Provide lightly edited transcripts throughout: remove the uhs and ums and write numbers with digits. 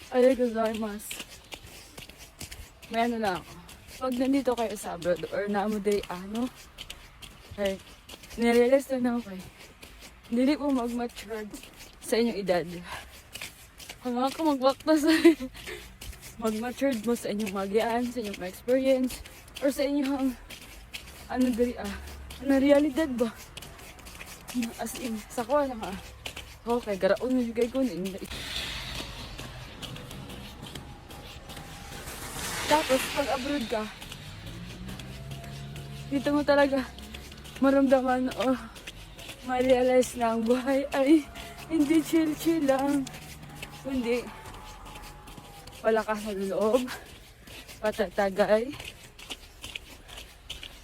Aray gozaimasu. May ano lang ako. Pag nandito kayo sa abroad or naamudiri ay, nirealize na ako hindi po mag-matured sa inyong edad. Hanga ka magbakta sa mag-matured mo sa inyong magian, sa inyong experience, or sa inyong realidad ba? As in, sa ko na nga. Okay, garaon mo yung ko na. Tapos, pag abroad ka, dito mo talaga maramdaman ma-realize na ang buhay ay hindi chill-chill lang. Kundi, palakas na loob, patatagay.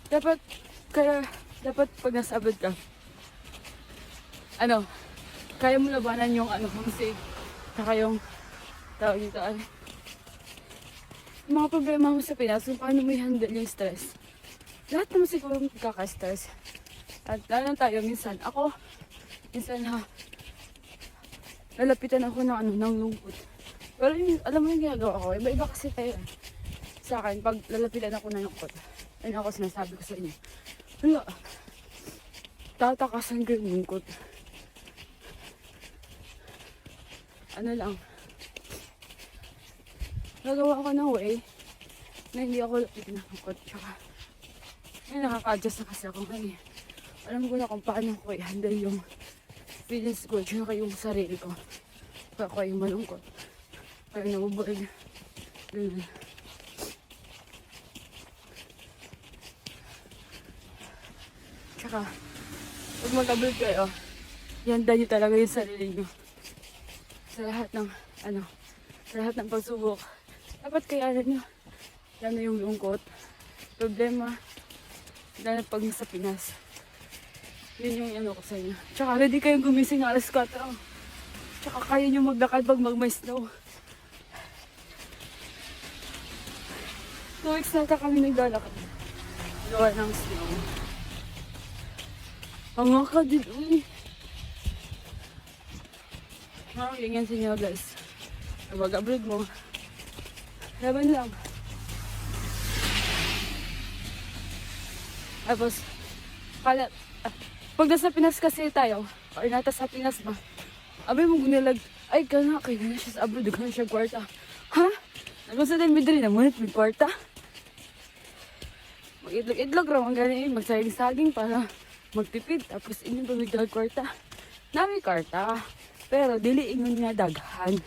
Dapat pag nasa abroad ka, kaya mo labanan yung homesick, saka yung tawag dito yung mga problema mo sa Pinas, kung paano mo i-handle yung stress. Lahat naman siguro magkaka-stress. At lalo tayo, minsan lalapitan ako ng lungkot. Pero alam mo yung ginagawa ko, iba-iba kasi tayo. Sa akin, pag lalapitan ako ng lungkot, ayun ako sinasabi ko sa inyo, wala, tatakasan ko yung lungkot. Gagawa ko ng way na hindi ako lapitin ng lungkot. Tsaka, nakaka-adjust na kasi ako ngayon. Alam ko na kung paano ko i-handle yung feelings ko, tsaka yung sarili ko. Kaya ako yung malungkot. Kaya nabubuhay. Ganun. Tsaka, pag mag-abroad kayo, ihanda nyo talaga yung sarili nyo. Sa lahat ng pagsubok. Dapat kayanan nyo. Lalo yung lungkot, problema, lalo pag nasa Pinas. Yun yung ko sa inyo. Tsaka ready kayong gumising ng alas 4. Tsaka kaya nyo maglakad pag mag-may-snow. 2 weeks na kami naglalakad. Gawa ng snow. Hanga ka din, uy. Ganyan sa inyo, guys. Mag-abroad mo. Laban lang. Tapos, pag nasa Pinas kasi tayo, or nata sa Pinas ba, abay mo gunilag, ay gana, kaya na siya sa abroad, gana siya kwarta. Ha? Nagkong sa din midri na munit, may kwarta. Mag-itlog-itlog raw, ang galing, magsaging-saging para magtipid, tapos inyong pamigdag kwarta. Nami kwarta, pero dili ingon nga daghan.